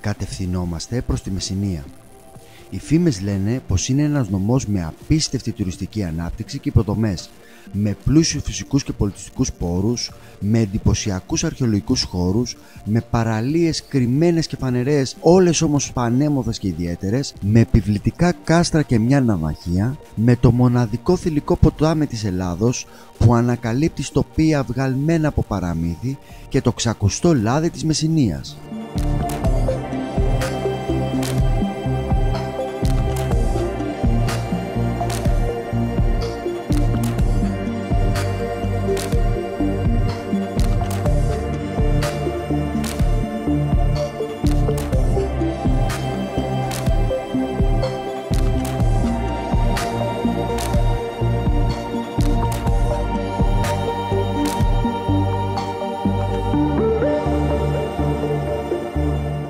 κατευθυνόμαστε προς τη Μεσσηνία. Οι φήμες λένε πως είναι ένας νομός με απίστευτη τουριστική ανάπτυξη και υποδομές, με πλούσιους φυσικούς και πολιτιστικούς πόρους, με εντυπωσιακούς αρχαιολογικούς χώρους, με παραλίες κρυμμένες και φανερές, όλες όμως πανέμορφες και ιδιαίτερες, με επιβλητικά κάστρα και μια ναυαγία, με το μοναδικό θηλυκό ποτάμι της Ελλάδος που ανακαλύπτει στοπία βγαλμένα από παραμύθι και το ξακουστό λάδι της Μεσσηνίας.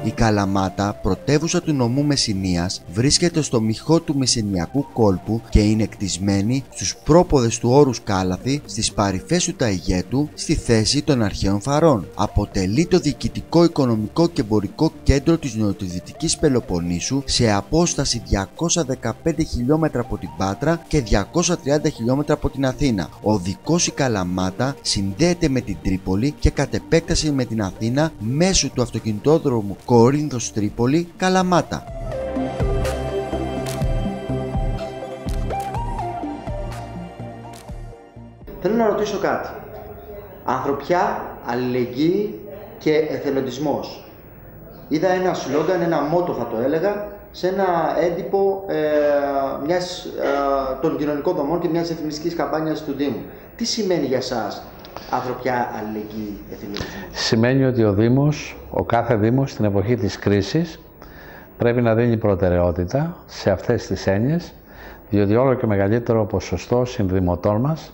Η Καλαμάτα, πρωτεύουσα του νομού Μεσσηνίας, βρίσκεται στο μοιχό του Μεσσηνιακού κόλπου και είναι κτισμένη στους πρόποδες του όρους Κάλαθη, στις παρυφές του Ταιγέτου, στη θέση των αρχαίων φαρών. Αποτελεί το διοικητικό, οικονομικό και εμπορικό κέντρο της νοτιοδυτικής Πελοποννήσου σε απόσταση 215 χιλιόμετρα από την Πάτρα και 230 χιλιόμετρα από την Αθήνα. Οδικός η Καλαμάτα συνδέεται με την Τρίπολη και κατ' επέκταση με την Αθήνα μέσω του αυτοκινητόδρομου Κορίνθος Τρίπολη Καλαμάτα. Θέλω να ρωτήσω κάτι. Ανθρωπιά, αλληλεγγύη και εθελοντισμός. Είδα ένα σλόγγαν, ένα μότο θα το έλεγα, σε ένα έντυπο των κοινωνικών δομών και μιας διαφημιστικής καμπάνιας του Δήμου. Τι σημαίνει για σας ανθρωπιά, αλληλεγγύη, εθελοντισμός? Σημαίνει ότι ο κάθε Δήμος στην εποχή της κρίσης πρέπει να δίνει προτεραιότητα σε αυτές τις έννοιες, διότι όλο και μεγαλύτερο ποσοστό συνδημοτών μας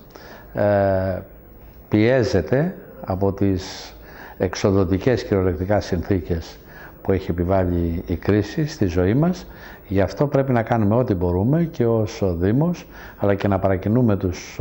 πιέζεται από τις εξοδοτικές κυριολεκτικά συνθήκες που έχει επιβάλει η κρίση στη ζωή μας. Γι' αυτό πρέπει να κάνουμε ό,τι μπορούμε και ως Δήμος, αλλά και να παρακινούμε τους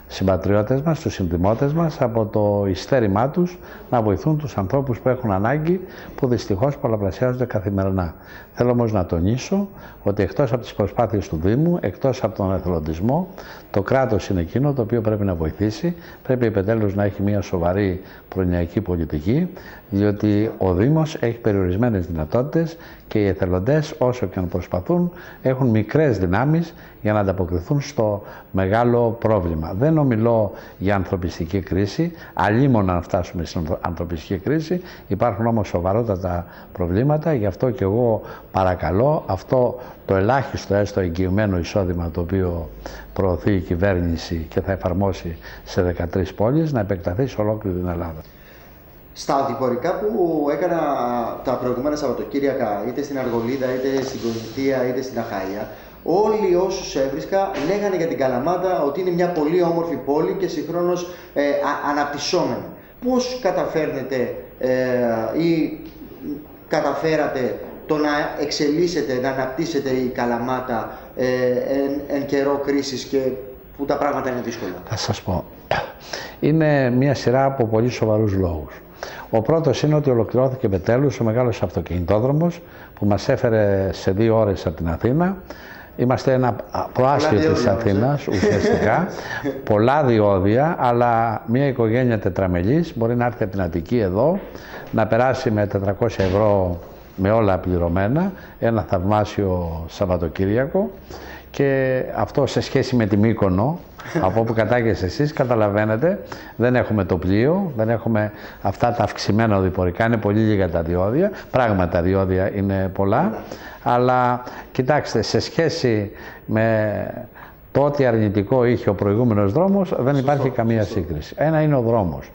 συμπατριώτες μας, τους συνδημότες μας, από το ειστέρημά τους να βοηθούν τους ανθρώπους που έχουν ανάγκη, που δυστυχώς πολλαπλασιάζονται καθημερινά. Θέλω όμως να τονίσω ότι εκτός από τις προσπάθειες του Δήμου, εκτός από τον εθελοντισμό, το κράτος είναι εκείνο το οποίο πρέπει να βοηθήσει, πρέπει επιτέλους να έχει μια σοβαρή προνοιακή πολιτική, διότι ο Δήμος έχει περιορισμένες δυνατότητες και οι εθελοντές, όσο και αν προσπαθούν, έχουν μικρές δυνάμεις για να ανταποκριθούν στο μεγάλο πρόβλημα. Δεν ομιλώ για ανθρωπιστική κρίση, αλλήμον αν φτάσουμε στην ανθρωπιστική κρίση, υπάρχουν όμως σοβαρότατα προβλήματα, γι' αυτό και εγώ παρακαλώ αυτό το ελάχιστο έστω εγγυημένο εισόδημα το οποίο προωθεί η κυβέρνηση και θα εφαρμόσει σε 13 πόλεις να επεκταθεί σε ολόκληρη την Ελλάδα. Στα οδηπορικά που έκανα τα προηγούμενα Σαββατοκύριακα, είτε στην Αργολίδα, είτε στην Κορινθία, είτε στην Αχαΐα, όλοι όσους έβρισκα λέγανε για την Καλαμάτα ότι είναι μια πολύ όμορφη πόλη και συγχρόνως αναπτυσσόμενη. Πώς καταφέρνετε ή καταφέρατε το να εξελίσσεται, να αναπτύσσεται η Καλαμάτα εν καιρό κρίσης και που τα πράγματα είναι δύσκολα? Θα σας πω. Είναι μια σειρά από πολύ σοβαρούς λόγους. Ο πρώτος είναι ότι ολοκληρώθηκε επιτέλους ο μεγάλος αυτοκινητόδρομος που μας έφερε σε 2 ώρες από την Αθήνα. Είμαστε ένα προάστιο της Αθήνας ουσιαστικά, πολλά διόδια, αλλά μια οικογένεια τετραμελής μπορεί να έρθει από την Αττική εδώ, να περάσει με 400 ευρώ με όλα πληρωμένα, ένα θαυμάσιο Σαββατοκύριακο, και αυτό σε σχέση με τη Μύκονο, από όπου κατάγεσαι εσείς, καταλαβαίνετε, δεν έχουμε το πλοίο, δεν έχουμε αυτά τα αυξημένα οδηπορικά, είναι πολύ λίγα τα διόδια, πράγματι τα διόδια είναι πολλά, αλλά κοιτάξτε, σε σχέση με το ότι αρνητικό είχε ο προηγούμενος δρόμος, δεν υπάρχει καμία σύγκριση. Ένα είναι ο δρόμος.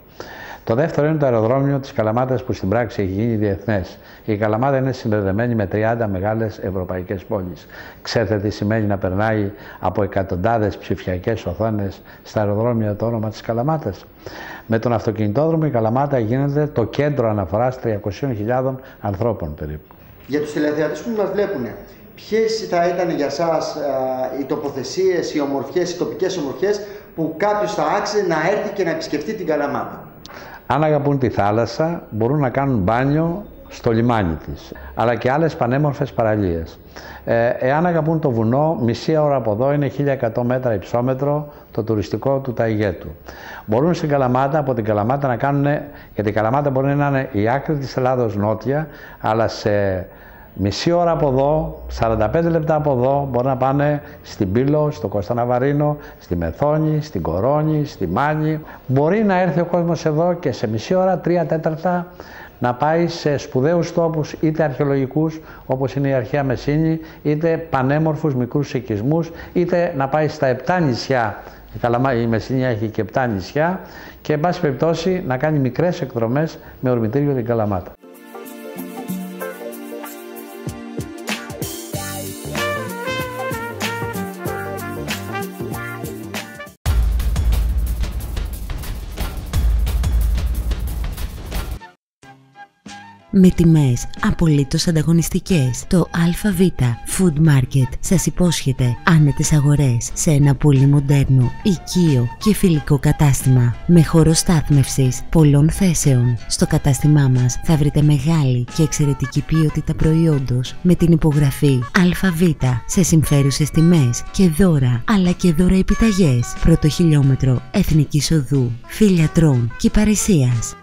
Το δεύτερο είναι το αεροδρόμιο της Καλαμάτας που στην πράξη έχει γίνει διεθνές. Η Καλαμάτα είναι συνδεδεμένη με 30 μεγάλες ευρωπαϊκές πόλεις. Ξέρετε τι σημαίνει να περνάει από εκατοντάδες ψηφιακές οθόνες στα αεροδρόμια το όνομα της Καλαμάτας? Με τον αυτοκινητόδρομο η Καλαμάτα γίνεται το κέντρο αναφοράς 300.000 ανθρώπων περίπου. Για τους τηλεθεατές που μας βλέπουν, ποιες θα ήταν για σας οι τοποθεσίες, οι ομορφιές, οι τοπικές ομορφιές που κάποιος θα άξιζε να έρθει και να επισκεφτεί την Καλαμάτα? Αν αγαπούν τη θάλασσα, μπορούν να κάνουν μπάνιο στο λιμάνι της, αλλά και άλλες πανέμορφες παραλίες. Εάν αγαπούν το βουνό, μισή ώρα από εδώ είναι 1100 μέτρα υψόμετρο το τουριστικό του Ταϊγέτου. Μπορούν στην Καλαμάτα, από την Καλαμάτα να κάνουν, γιατί η Καλαμάτα μπορεί να είναι η άκρη της Ελλάδος νότια, αλλά σε μισή ώρα από εδώ, 45 λεπτά από εδώ, μπορούν να πάνε στην Πύλο, στο Κωνσταντιναβαρίνο, στη Μεθόνη, στην Κορώνη, στη Μάνη. Μπορεί να έρθει ο κόσμος εδώ και σε μισή ώρα, 3/4, να πάει σε σπουδαίους τόπους, είτε αρχαιολογικούς, όπως είναι η αρχαία Μεσίνη, είτε πανέμορφους μικρούς οικισμούς, είτε να πάει στα 7 νησιά. Η Μεσσηνία έχει και 7 νησιά και, εν πάση περιπτώσει, να κάνει μικρές εκδρομές με ορμητήριο την Καλαμάτα. Με τιμές απολύτως ανταγωνιστικές. Το ΑΒ Food Market σας υπόσχεται άνετες αγορές σε ένα πολύ μοντέρνο, οικείο και φιλικό κατάστημα με χώρο στάθμευσης πολλών θέσεων. Στο κατάστημά μας θα βρείτε μεγάλη και εξαιρετική ποιότητα προϊόντος με την υπογραφή ΑΒ σε συμφέρουσες τιμές και δώρα, αλλά και δώρα επιταγές. Πρώτο χιλιόμετρο Εθνικής Οδού, Φιλιατρών και Παρισίας.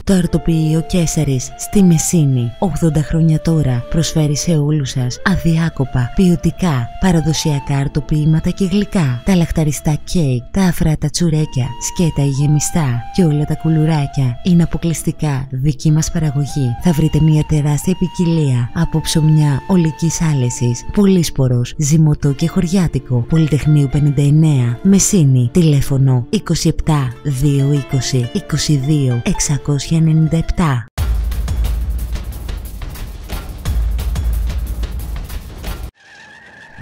Το αρτοποιείο Κέσαρης στη Μεσίνη, 80 χρόνια τώρα, προσφέρει σε όλους σας αδιάκοπα, ποιοτικά, παραδοσιακά αρτοποιήματα και γλυκά. Τα λαχταριστά κέικ, τα αφρά τα τσουρέκια, σκέτα γεμιστά και όλα τα κουλουράκια είναι αποκλειστικά δική μας παραγωγή. Θα βρείτε μια τεράστια ποικιλία από ψωμιά ολικής άλεσης, πολύσπορος, ζυμωτό και χωριάτικο. Πολυτεχνείου 59, Μεσίνη, τηλέφωνο 27 220 22 697.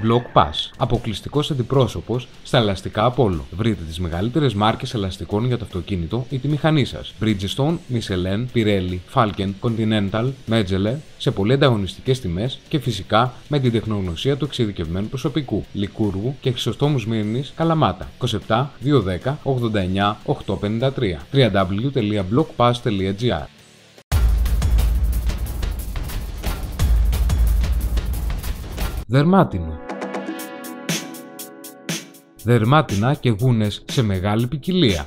Block Pass. Αποκλειστικός αντιπρόσωπος στα ελαστικά Apollo. Βρείτε τις μεγαλύτερες μάρκες ελαστικών για το αυτοκίνητο ή τη μηχανή σας. Bridgestone, Michelin, Pirelli, Falken, Continental, Megele, σε πολύ ανταγωνιστικές τιμές και φυσικά με την τεχνογνωσία του εξειδικευμένου προσωπικού. Λικούργου και Χρυσοστόμου Σμύρνης, Καλαμάτα. 27 210 89 853. www.blockpass.gr. Δερμάτινο. Δερμάτινα και γούνες σε μεγάλη ποικιλία.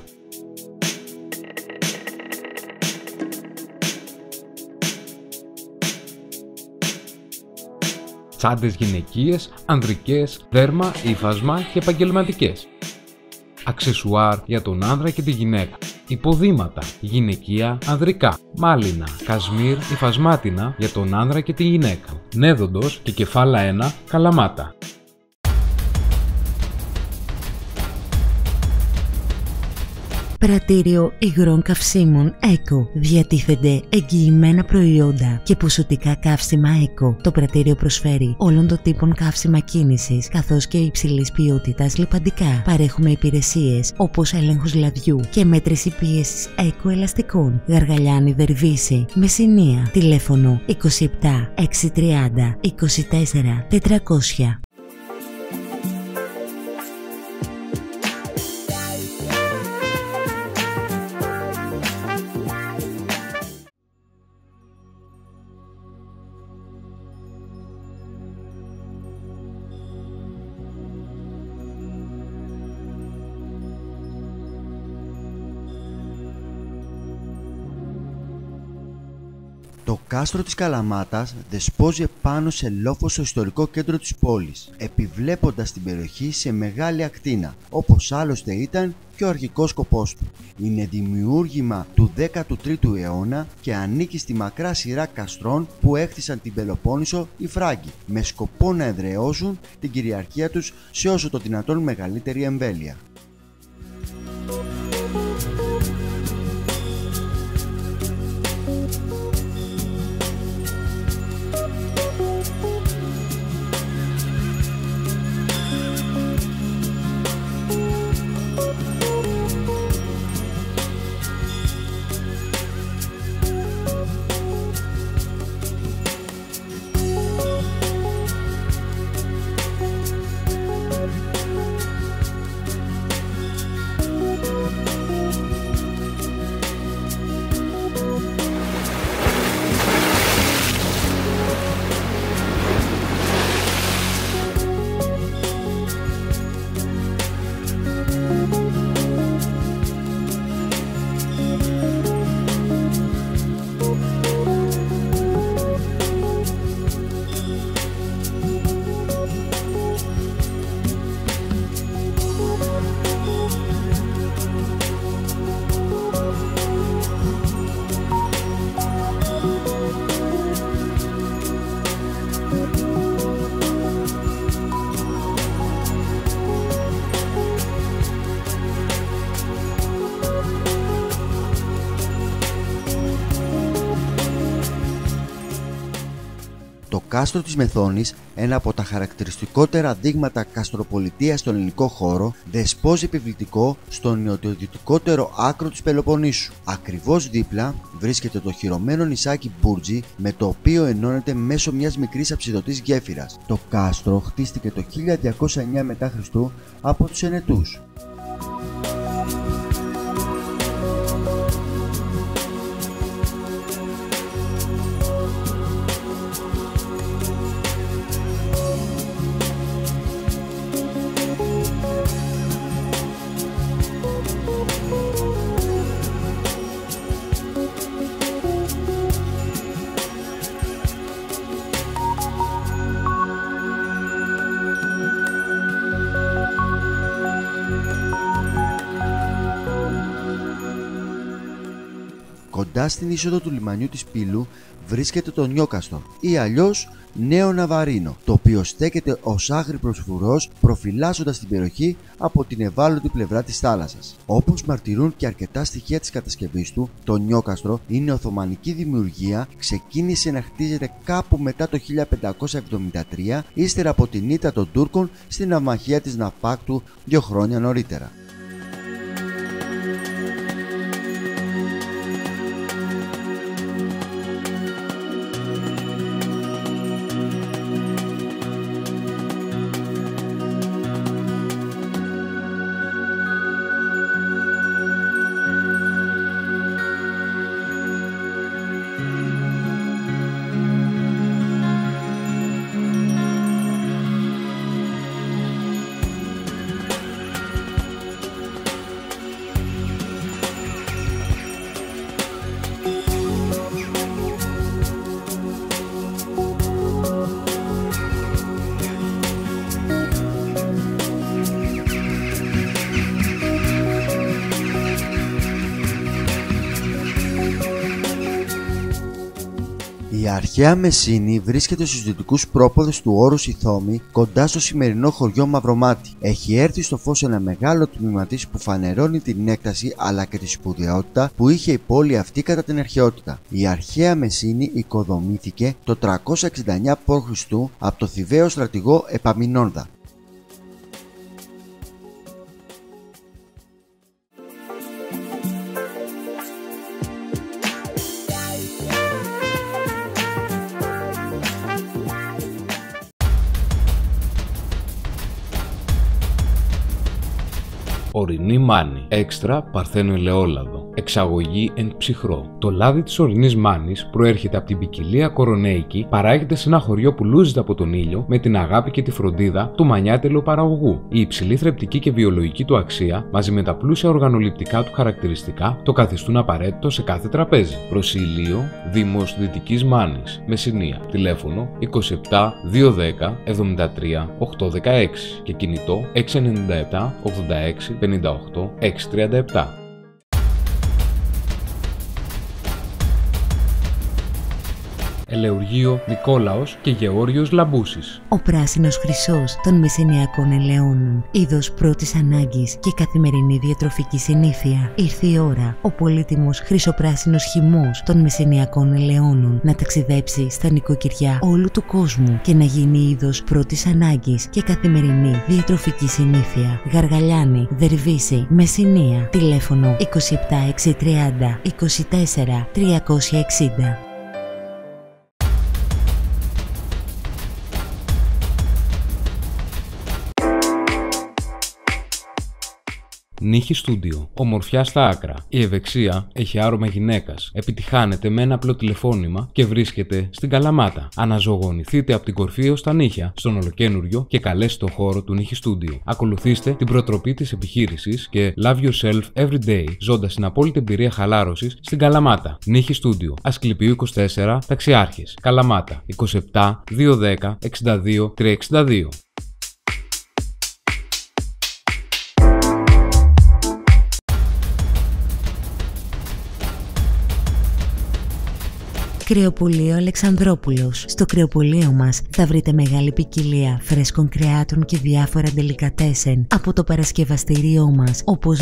Τσάντες γυναικείες, ανδρικές, δέρμα, ύφασμα και επαγγελματικές. Αξεσουάρ για τον άνδρα και τη γυναίκα. Υποδήματα, γυναικεία, ανδρικά. Μάλινα, κασμίρ, υφασμάτινα για τον άνδρα και τη γυναίκα. Νέδοντος και κεφάλα 1, Καλαμάτα. Πρατήριο υγρών καυσίμων ΕΚΟ. Διατίθενται εγγυημένα προϊόντα και ποσοτικά καύσιμα ΕΚΟ. Το πρατήριο προσφέρει όλων των τύπων καύσιμα κίνησης, καθώς και υψηλής ποιότητας λιπαντικά. Παρέχουμε υπηρεσίες όπως έλεγχος λαδιού και μέτρηση πίεσης ΕΚΟ ελαστικών. Γαργαλιάνη Δερβίση, Μεσσηνία. Τηλέφωνο 27 630 24 400. Το κάστρο της Καλαμάτας δεσπόζει πάνω σε λόφο στο ιστορικό κέντρο της πόλης, επιβλέποντας την περιοχή σε μεγάλη ακτίνα, όπως άλλωστε ήταν και ο αρχικός σκοπός του. Είναι δημιούργημα του 13ου αιώνα και ανήκει στη μακρά σειρά καστρών που έκτισαν την Πελοπόννησο οι Φράγκοι, με σκοπό να εδραιώσουν την κυριαρχία τους σε όσο το δυνατόν μεγαλύτερη εμβέλεια. κάστρο της Μεθόνης, ένα από τα χαρακτηριστικότερα δείγματα καστροπολιτείας στον ελληνικό χώρο, δεσπόζει επιβλητικό στο νοτιοδυτικότερο άκρο της Πελοποννήσου. Ακριβώς δίπλα βρίσκεται το χυρωμένο νησάκι Μπούρτζι, με το οποίο ενώνεται μέσω μιας μικρής αψιδωτής γέφυρας. Το κάστρο χτίστηκε το 1209 μετά Χριστού από τους Ενετούς. Κοντά στην είσοδο του λιμανιού της Πύλου βρίσκεται το Νιόκαστρο ή αλλιώς Νέο Ναβαρίνο, το οποίο στέκεται ως άγρυπνος φρουρός προφυλάσσοντας την περιοχή από την ευάλωτη πλευρά της θάλασσας. Όπως μαρτυρούν και αρκετά στοιχεία της κατασκευής του, το Νιόκαστρο είναι οθωμανική δημιουργία, ξεκίνησε να χτίζεται κάπου μετά το 1573, ύστερα από την ήττα των Τούρκων στην ναυμαχία της Ναυπάκτου 2 χρόνια νωρίτερα. Η αρχαία Μεσίνη βρίσκεται στους δυτικούς πρόποδες του όρους Ιθόμη, κοντά στο σημερινό χωριό Μαυρομάτι. Έχει έρθει στο φως ένα μεγάλο τμήμα της που φανερώνει την έκταση αλλά και τη σπουδαιότητα που είχε η πόλη αυτή κατά την αρχαιότητα. Η αρχαία Μεσίνη οικοδομήθηκε το 369 π.Χ. από το Θηβαίο στρατηγό Επαμινόνδα. Ορεινή μάνη. Έξτρα παρθένο ελαιόλαδο. Εξαγωγή εν ψυχρό. Το λάδι της ορεινής μάνης προέρχεται από την ποικιλία κορονέικη, παράγεται σε ένα χωριό που λούζεται από τον ήλιο με την αγάπη και τη φροντίδα του μανιάτελου παραγωγού. Η υψηλή θρεπτική και βιολογική του αξία, μαζί με τα πλούσια οργανοληπτικά του χαρακτηριστικά, το καθιστούν απαραίτητο σε κάθε τραπέζι. Προσήλιο, Δήμος Δυτικής Μάνης, Μεσσηνία. Τηλέφωνο 27 210 73 816 και κινητό 697 86 58 637. Ελεουργείο Νικόλαος και Γεώργιος Λαμπούσης. Ο πράσινος χρυσός των μεσενιακών ελαιώνων, είδος πρώτης ανάγκης και καθημερινή διατροφική συνήθεια. Ήρθε η ώρα ο πολύτιμος χρυσοπράσινος χυμός των μεσενιακών ελαιώνων να ταξιδέψει στα νοικοκυριά όλου του κόσμου και να γίνει είδος πρώτης ανάγκης και καθημερινή διατροφική συνήθεια. Γαργαλιάνη, Δερβίση, Μεσσηνία. Τηλέφωνο 27 630 24 360. Νύχη Στούντιο. Ομορφιά στα άκρα. Η ευεξία έχει άρωμα γυναίκας. Επιτυχάνεται με ένα απλό τηλεφώνημα και βρίσκεται στην Καλαμάτα. Αναζωογονηθείτε από την κορφή έως τα νύχια στον ολοκένουργιο και καλέστε το χώρο του Νύχη Στούντιο. Ακολουθήστε την προτροπή της επιχείρησης και love yourself every day, ζώντας την απόλυτη εμπειρία χαλάρωσης στην Καλαμάτα. Νύχη Στούντιο. Ασκληπίου 24, Ταξιάρχης. Καλαμάτα. 27 210 62 362. Κρεοπωλείο Αλεξανδρόπουλος. Στο κρεοπωλείο μας θα βρείτε μεγάλη ποικιλία φρέσκων κρεάτων και διάφορα ντελικατέσεν από το παρασκευαστήριό μας, όπως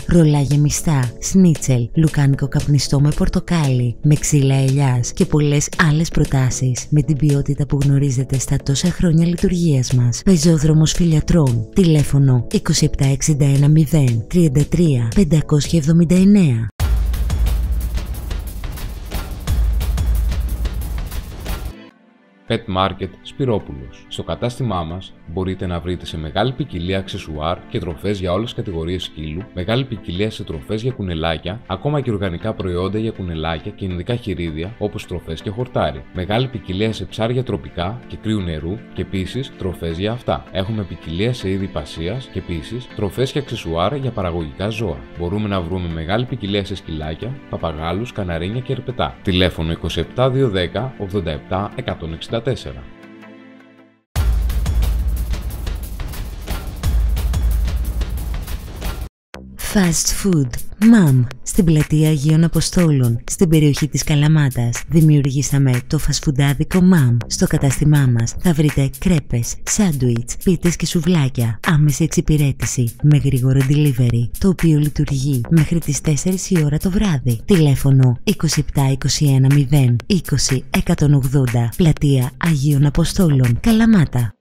ρολά γεμιστά, σνίτσελ, λουκάνικο καπνιστό με πορτοκάλι, με ξύλα ελιάς και πολλές άλλες προτάσεις με την ποιότητα που γνωρίζετε στα τόσα χρόνια λειτουργίας μας. Πεζόδρομος Φιλιατρών. Τηλέφωνο 2761 0 33 579. Pet Market Σπυρόπουλος. Στο κατάστημά μας μπορείτε να βρείτε σε μεγάλη ποικιλία αξεσουάρ και τροφές για όλες τις κατηγορίες σκύλου, μεγάλη ποικιλία σε τροφές για κουνελάκια, ακόμα και οργανικά προϊόντα για κουνελάκια και ειδικά χειρίδια όπως τροφές και χορτάρι. Μεγάλη ποικιλία σε ψάρια τροπικά και κρύου νερού και επίσης τροφές για αυτά. Έχουμε ποικιλία σε είδη πασίας και επίσης τροφές και αξεσουάρ για παραγωγικά ζώα. Μπορούμε να βρούμε μεγάλη ποικιλία σε σκυλάκια, παπαγάλους, καναρίνια και ερπετά. Τηλέφωνο 27210 87 164. Fast Food MAM στην πλατεία Αγίων Αποστόλων, στην περιοχή της Καλαμάτας. Δημιουργήσαμε το φασφουντάδικο MAM. Στο κατάστημά μας θα βρείτε κρέπες, σάντουιτς, πίτες και σουβλάκια. Άμεση εξυπηρέτηση με γρήγορο delivery, το οποίο λειτουργεί μέχρι τις 4 η ώρα το βράδυ. Τηλέφωνο 2721 0 20 180, πλατεία Αγίων Αποστόλων, Καλαμάτα.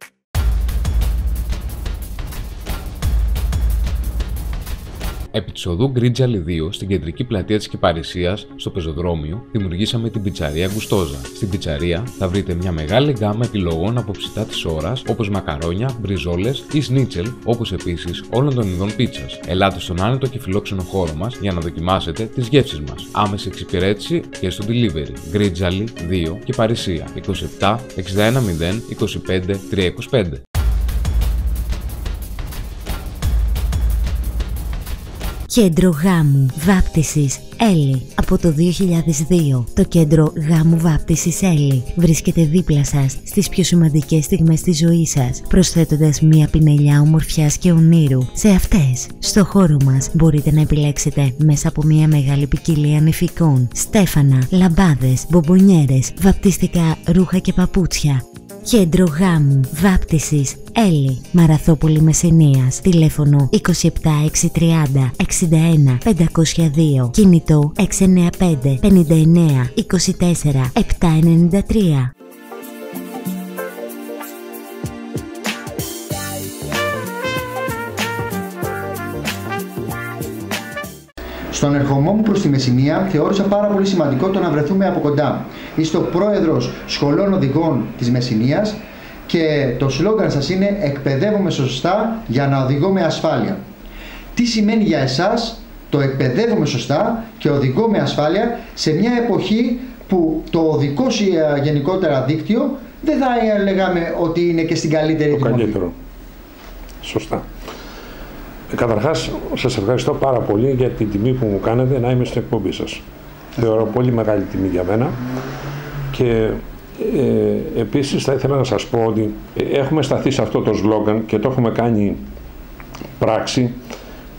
Επί της οδού Γκρίτζαλη 2, στην κεντρική πλατεία της Κυπαρισίας, στο πεζοδρόμιο, δημιουργήσαμε την πιτσαρία Γκουστόζα. Στην πιτσαρία θα βρείτε μια μεγάλη γκάμα επιλογών από ψητά της ώρας, όπως μακαρόνια, μπριζόλες ή σνίτσελ, όπως επίσης όλων των ειδών πίτσας. Ελάτε στον άνετο και φιλόξενο χώρο μας για να δοκιμάσετε τις γεύσεις μας. Άμεση εξυπηρέτηση και στο delivery. Γκρίτζαλη 2, Κυπαρισία, 27 61 0 25 325. Κέντρο Γάμου Βάπτισης Έλλη. Από το 2002, το Κέντρο Γάμου Βάπτισης Έλλη βρίσκεται δίπλα σας στις πιο σημαντικές στιγμές της ζωής σας, προσθέτοντας μια πινελιά ομορφιάς και ονείρου σε αυτές. Στο χώρο μας μπορείτε να επιλέξετε μέσα από μια μεγάλη ποικιλία νηφικών, στέφανα, λαμπάδες, μπομπονιέρες, βαπτιστικά ρούχα και παπούτσια. Κέντρο Γάμου Βάπτισης Έλλη, Μαραθόπολη Μεσσηνίας. Τηλέφωνο 27630 61 502. Κινητό 695 59 24 793. Στον ερχομό μου προς τη Μεσσηνία θεώρησα πάρα πολύ σημαντικό το να βρεθούμε από κοντά. Είστε ο πρόεδρος σχολών οδηγών της Μεσσηνίας και το σλόγγαν σας είναι «Εκπαιδεύομαι σωστά για να οδηγώ με ασφάλεια». Τι σημαίνει για εσάς το «Εκπαιδεύομαι σωστά και οδηγώ με ασφάλεια» σε μια εποχή που το οδικό γενικότερα δίκτυο δεν θα λέγαμε ότι είναι και στην καλύτερη το καλύτερο. Σωστά. Καταρχάς, σας ευχαριστώ πάρα πολύ για την τιμή που μου κάνετε να είμαι στην εκπομπή σας. Θεωρώ πολύ μεγάλη τιμή για μένα και επίσης θα ήθελα να σας πω ότι έχουμε σταθεί σε αυτό το σλόγγαν και το έχουμε κάνει πράξη,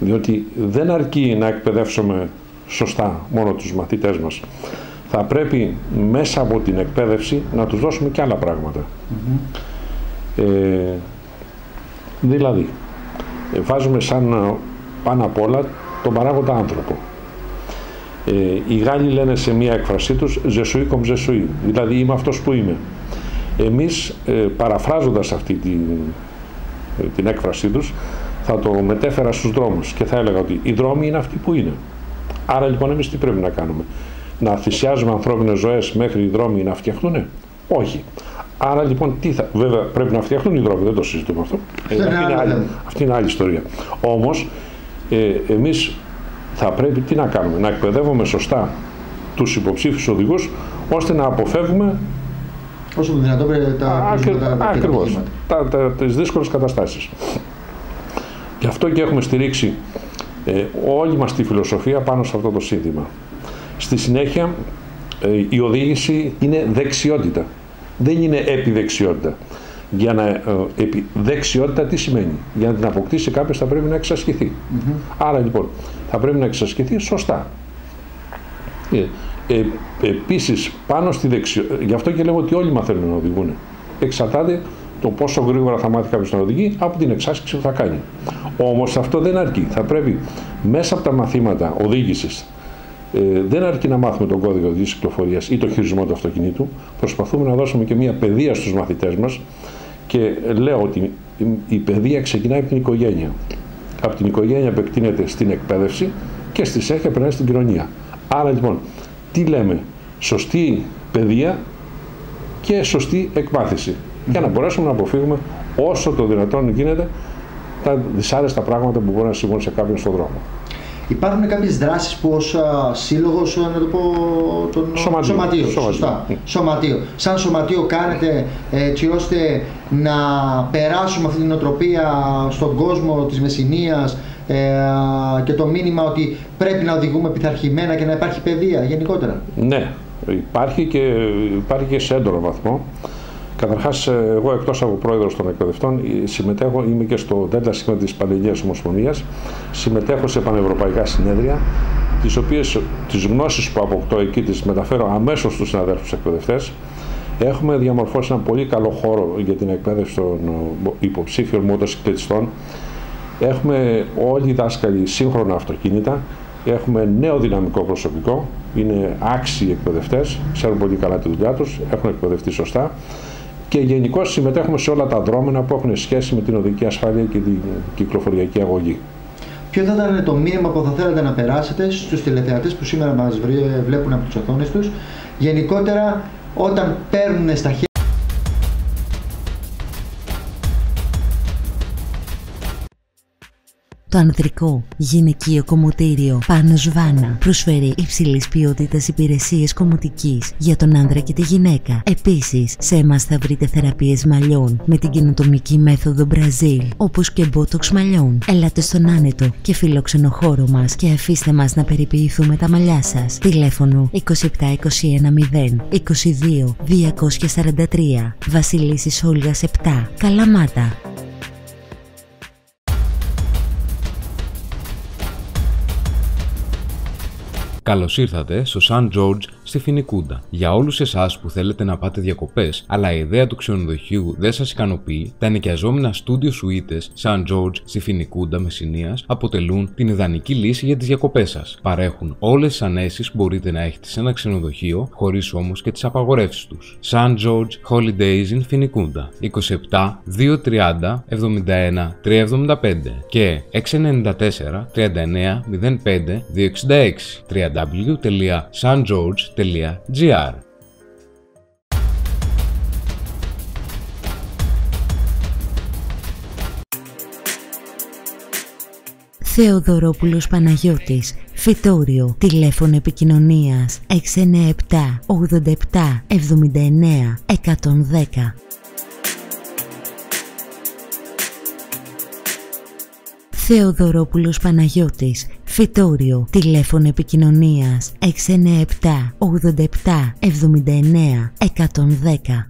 διότι δεν αρκεί να εκπαιδεύσουμε σωστά μόνο τους μαθητές μας. Θα πρέπει μέσα από την εκπαίδευση να τους δώσουμε και άλλα πράγματα. Δηλαδή, βάζουμε σαν πάνω απ' όλα τον παράγοντα άνθρωπο. Οι Γάλλοι λένε σε μία έκφρασή τους «Je suis comme je suis», δηλαδή είμαι αυτός που είμαι. Εμείς παραφράζοντας αυτή την έκφρασή τους θα το μετέφερα στους δρόμους και θα έλεγα ότι οι δρόμοι είναι αυτοί που είναι. Άρα λοιπόν εμείς τι πρέπει να κάνουμε? Να θυσιάζουμε ανθρώπινες ζωές μέχρι οι δρόμοι να φτιαχτούν? Όχι. Άρα λοιπόν, βέβαια πρέπει να φτιαχτούν οι δρόμοι, δεν το συζητούμε αυτό. Αυτή είναι άλλη ιστορία. Όμως, εμείς θα πρέπει τι να κάνουμε? Να εκπαιδεύουμε σωστά τους υποψήφιους οδηγούς, ώστε να αποφεύγουμε όσο το δυνατόν τις δύσκολες καταστάσεις. Γι' αυτό και έχουμε στηρίξει όλη μας τη φιλοσοφία πάνω σε αυτό το σύνθημα. Στη συνέχεια, η οδήγηση είναι δεξιότητα. Δεν είναι επιδεξιότητα. Για να δεξιότητα τι σημαίνει? Για να την αποκτήσει κάποιος θα πρέπει να εξασκηθεί. Άρα λοιπόν θα πρέπει να εξασκηθεί σωστά. Επίσης, πάνω στη δεξιότητα, γι' αυτό και λέω ότι όλοι μαθαίνουν να οδηγούν. Εξαρτάται το πόσο γρήγορα θα μάθει κάποιος να οδηγεί από την εξάσκηση που θα κάνει. Όμως αυτό δεν αρκεί. Θα πρέπει μέσα από τα μαθήματα οδήγησης, δεν αρκεί να μάθουμε τον κώδικα οδήγησης κυκλοφορίας ή το χειρισμό του αυτοκινήτου. Προσπαθούμε να δώσουμε και μια παιδεία στους μαθητές μας και λέω ότι η παιδεία ξεκινάει από την οικογένεια. Από την οικογένεια επεκτείνεται στην εκπαίδευση και στη συνέχεια περνάει στην κοινωνία. Άρα λοιπόν, τι λέμε, σωστή παιδεία και σωστή εκμάθηση. Για να μπορέσουμε να αποφύγουμε όσο το δυνατόν γίνεται τα δυσάρεστα πράγματα που μπορεί να συμβούν σε κάποιον στον δρόμο. Υπάρχουν κάποιες δράσεις που ως σύλλογος, να το πω, σωματείο, σωστά, σωματείο. Σαν σωματείο κάνετε έτσι ώστε να περάσουμε αυτή την νοοτροπία στον κόσμο της Μεσσηνίας και το μήνυμα ότι πρέπει να οδηγούμε πειθαρχημένα και να υπάρχει παιδεία γενικότερα? Ναι, υπάρχει και σε έντονο βαθμό. Καταρχάς, εγώ εκτός από πρόεδρος των εκπαιδευτών συμμετέχω, είμαι και στο ΔΣ της Πανελληνίας Ομοσπονδίας, συμμετέχω σε πανευρωπαϊκά συνέδρια, τις γνώσεις που αποκτώ εκεί τις μεταφέρω αμέσως στους συναδέλφους εκπαιδευτές. Έχουμε διαμορφώσει ένα πολύ καλό χώρο για την εκπαίδευση των υποψήφιων μοτοσυκλετιστών. Έχουμε όλοι οι δάσκαλοι σύγχρονα αυτοκίνητα. Έχουμε νέο δυναμικό προσωπικό. Είναι άξιοι εκπαιδευτές, ξέρουν πολύ καλά τη δουλειά τους, έχουν εκπαιδευτεί σωστά. Και γενικώς συμμετέχουμε σε όλα τα δρόμενα που έχουν σχέση με την οδική ασφάλεια και την κυκλοφοριακή αγωγή. Ποιο θα ήταν το μήνυμα που θα θέλατε να περάσετε στους τηλεθεατές που σήμερα μας βλέπουν από τις οθόνες τους, γενικότερα όταν παίρνουν στα χέρια Το ανδρικό γυναικείο κομμωτήριο Πάνος Βάνα προσφέρει υψηλής ποιότητας υπηρεσίες κομμωτικής για τον άνδρα και τη γυναίκα. Επίσης, σε εμάς θα βρείτε θεραπείες μαλλιών με την καινοτομική μέθοδο Μπραζίλ, όπως και μπότοξ μαλλιών. Ελάτε στον άνετο και φιλόξενο χώρο μας και αφήστε μας να περιποιηθούμε τα μαλλιά σας. Τηλέφωνο 27210 22243, Βασιλίσσης Όλγας 7, Καλαμάτα. Καλώς ήρθατε στο St. George στη Φινικούντα. Για όλους εσάς που θέλετε να πάτε διακοπές, αλλά η ιδέα του ξενοδοχείου δεν σας ικανοποιεί, τα ενοικιαζόμενα στούντιο σουίτες St. George στη Φινικούντα Μεσσηνίας αποτελούν την ιδανική λύση για τις διακοπές σας. Παρέχουν όλες τις ανέσεις που μπορείτε να έχετε σε ένα ξενοδοχείο, χωρίς όμως και τις απαγορεύσεις τους. St. George Holidays in Φινικούντα, 27 230 71 375 και 694 39 05 266 www.stgeorge.gr. Θεοδωρόπουλος Παναγιώτης, Φυτόριο, τηλέφωνο επικοινωνίας 697 87 79 110. Θεοδωρόπουλος Παναγιώτης, Φυτόριο, τηλέφωνο επικοινωνίας 697 87 79 110.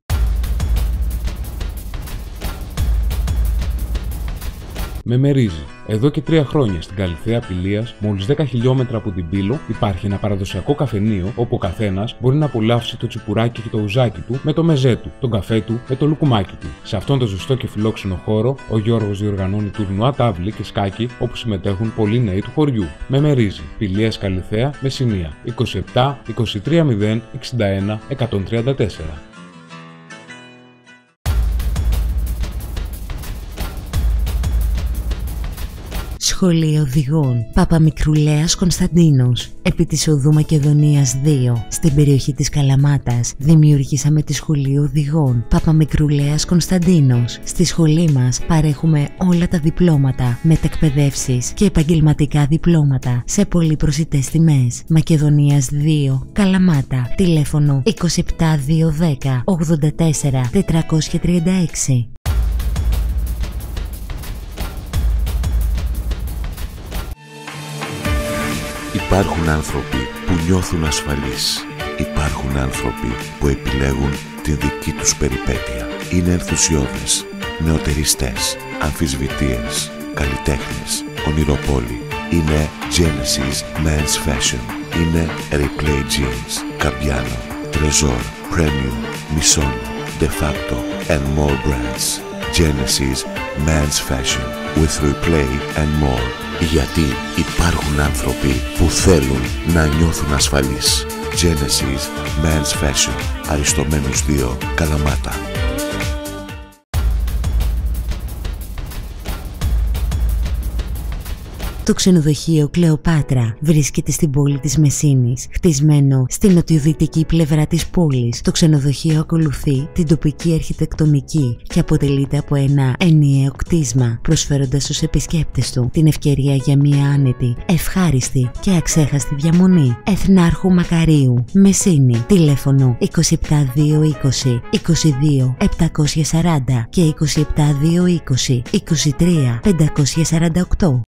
Με μερίζει. Εδώ και 3 χρόνια στην Καλυθέα Πηλίας, μόλις 10 χιλιόμετρα από την Πύλο, υπάρχει ένα παραδοσιακό καφενείο όπου ο καθένας μπορεί να απολαύσει το τσιπουράκι και το ουζάκι του με το μεζέ του, τον καφέ του με το λουκουμάκι του. Σε αυτόν τον ζεστό και φιλόξενο χώρο, ο Γιώργος διοργανώνει τουρνουά τάβλη και σκάκι όπου συμμετέχουν πολλοί νέοι του χωριού. Με μερίζει. Πηλίας Καλυθέα, Μεσσηνία, 27 23 0 61 134. Σχολείο Οδηγών Παπαμικρουλέας Κωνσταντίνος, επί της οδού Μακεδονίας 2, στην περιοχή της Καλαμάτας. Δημιουργήσαμε τη Σχολείο Οδηγών Παπαμικρουλέας Κωνσταντίνος. Στη σχολή μας παρέχουμε όλα τα διπλώματα, μετεκπαιδεύσεις και επαγγελματικά διπλώματα σε πολύ προσιτές τιμές. Μακεδονίας 2, Καλαμάτα. Τηλέφωνο 27210 84 436. Υπάρχουν άνθρωποι που νιώθουν ασφαλείς. Υπάρχουν άνθρωποι που επιλέγουν την δική τους περιπέτεια. Είναι ενθουσιώδες, νεωτεριστές, αμφισβητείες, καλλιτέχνες, ονειροπόλοι. Είναι Genesis Men's Fashion. είναι Replay Jeans, Cabbiano, Trezor, Premium, Mison, De Facto and more brands. Genesis Men's Fashion with Replay and more. Γιατί υπάρχουν άνθρωποι που θέλουν να νιώθουν ασφαλείς. Genesis Men's Fashion, Αριστομένους 2, Καλαμάτα. Το ξενοδοχείο Κλεοπάτρα βρίσκεται στην πόλη της Μεσίνης, χτισμένο στην νοτιοδυτική πλευρά της πόλης. Το ξενοδοχείο ακολουθεί την τοπική αρχιτεκτονική και αποτελείται από ένα ενιαίο κτίσμα, προσφέροντας στους επισκέπτες του την ευκαιρία για μια άνετη, ευχάριστη και αξέχαστη διαμονή. Εθνάρχου Μακαρίου, Μεσίνη, τηλέφωνο 27220 22 740 και 27220 23 548.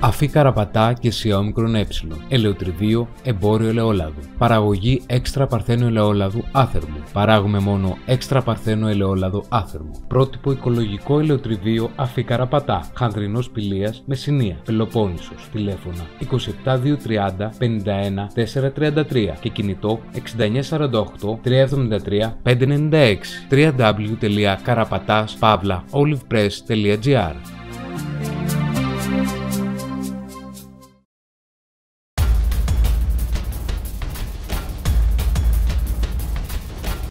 Αφή Καραπατά και Σιαόμικρον Ε. Ελαιοτριβείο, εμπόριο ελαιόλαδου. Παραγωγή έξτρα παρθένου ελαιόλαδου άθερμου. Παράγουμε μόνο έξτρα παρθένο ελαιόλαδο άθερμο. Πρότυπο οικολογικό ελαιοτριβείο Αφή Καραπατά. Χανδρινός Πηλίας, Μεσσηνία, Πελοπόννησος. Τηλέφωνα 27230 51 433 και κινητό 6948 373 596. www.karapatas-olivepress.gr.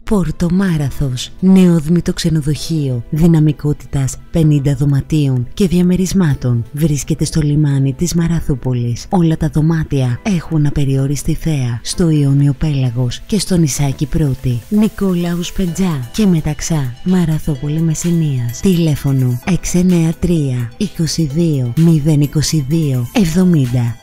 Πόρτο Μάραθος, νεόδμητο ξενοδοχείο δυναμικότητας 50 δωματίων και διαμερισμάτων. Βρίσκεται στο λιμάνι της Μαραθούπολης. Όλα τα δωμάτια έχουν απεριόριστη θέα στο Ιόνιο Πέλαγος και στο νησάκι Πρώτη. Νικόλαους Πεντζά και Μεταξά, Μαραθούπολη Μεσσηνίας. Τηλέφωνο 693 22 022 70.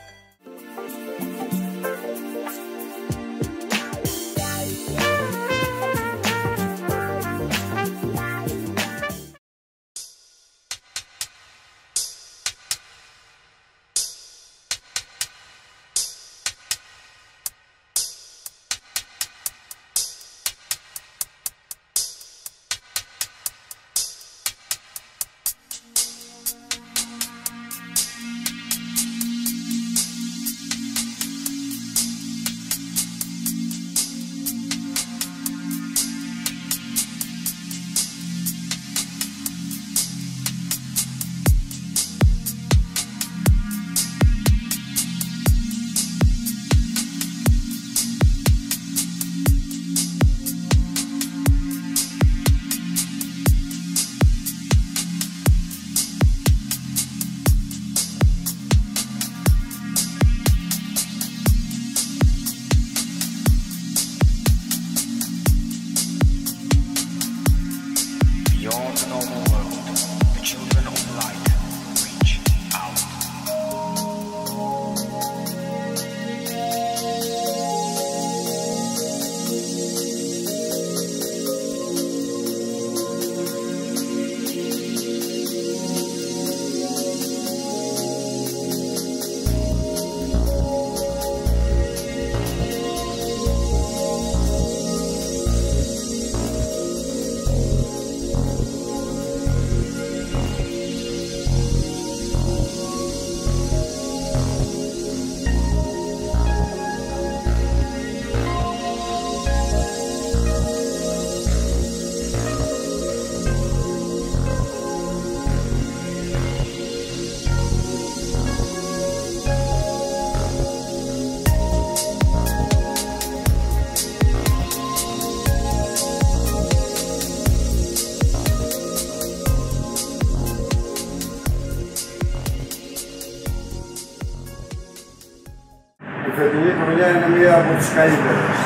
Η φετινή χρονιά είναι μία από τις καλύτερες.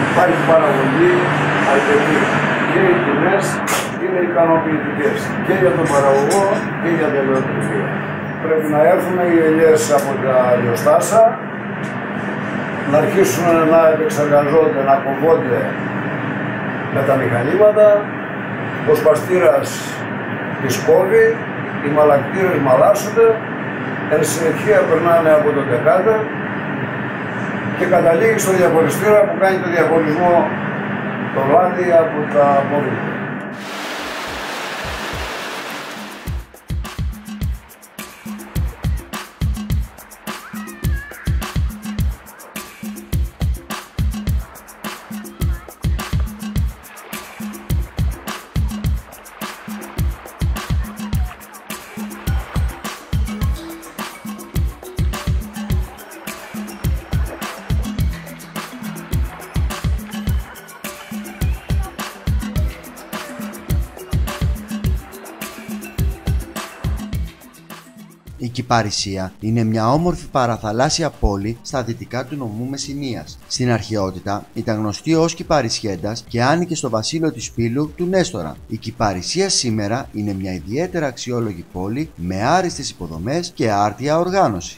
Υπάρχει παραγωγή αρκετή και οι τιμές είναι ικανοποιητικές και για τον παραγωγό και για το ελαιοτριβείο. Πρέπει να έρθουν οι ελιές από τα λιοστάσα, να αρχίσουν να επεξεργαζόνται, να κοβόνται με τα μηχανήματα, ο σπαστήρας τις κόβει, οι μαλακτήρες μαλάσσονται, εν συνεχεία περνάνε από το δεκάτα και καταλήγει στο διαχωριστήρα που κάνει το διαχωρισμό το λάδι από τα πόδια. Η Κυπαρισία είναι μια όμορφη παραθαλάσσια πόλη στα δυτικά του νομού Μεσσηνίας. Στην αρχαιότητα ήταν γνωστή ως Κυπαρισιέντας και άνοικε στο βασίλειο της Πύλου του Νέστορα. Η Κυπαρισία σήμερα είναι μια ιδιαίτερα αξιόλογη πόλη με άριστες υποδομές και άρτια οργάνωση.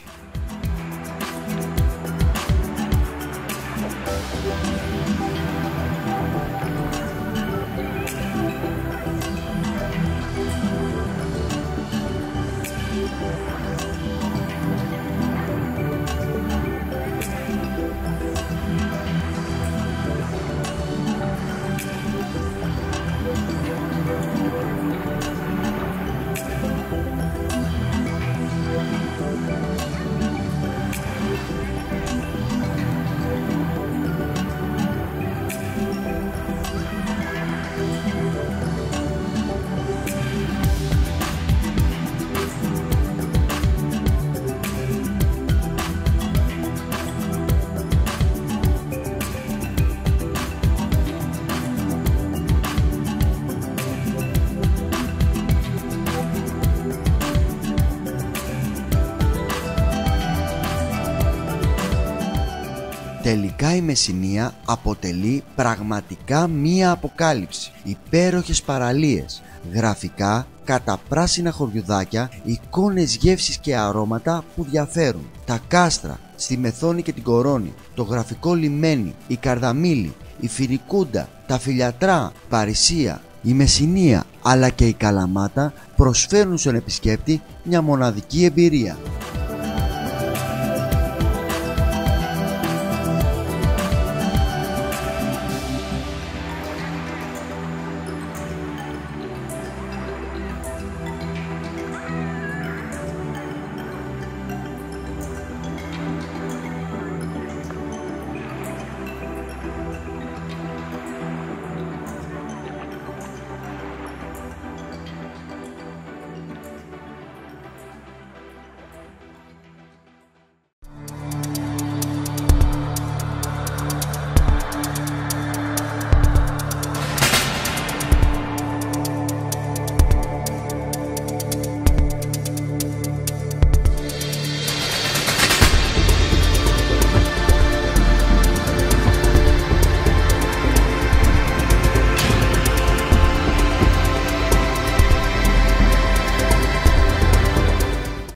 Τελικά η Μεσσηνία αποτελεί πραγματικά μία αποκάλυψη. Υπέροχες παραλίες, γραφικά, καταπράσινα χωριουδάκια, εικόνες, γεύσεις και αρώματα που διαφέρουν. Τα κάστρα, στη Μεθόνη και την Κορώνη, το γραφικό λιμένι, η Καρδαμίλη, η Φυρικούντα, τα Φιλιατρά, Παρισία, η Μεσσηνία αλλά και η Καλαμάτα προσφέρουν στον επισκέπτη μια μοναδική εμπειρία.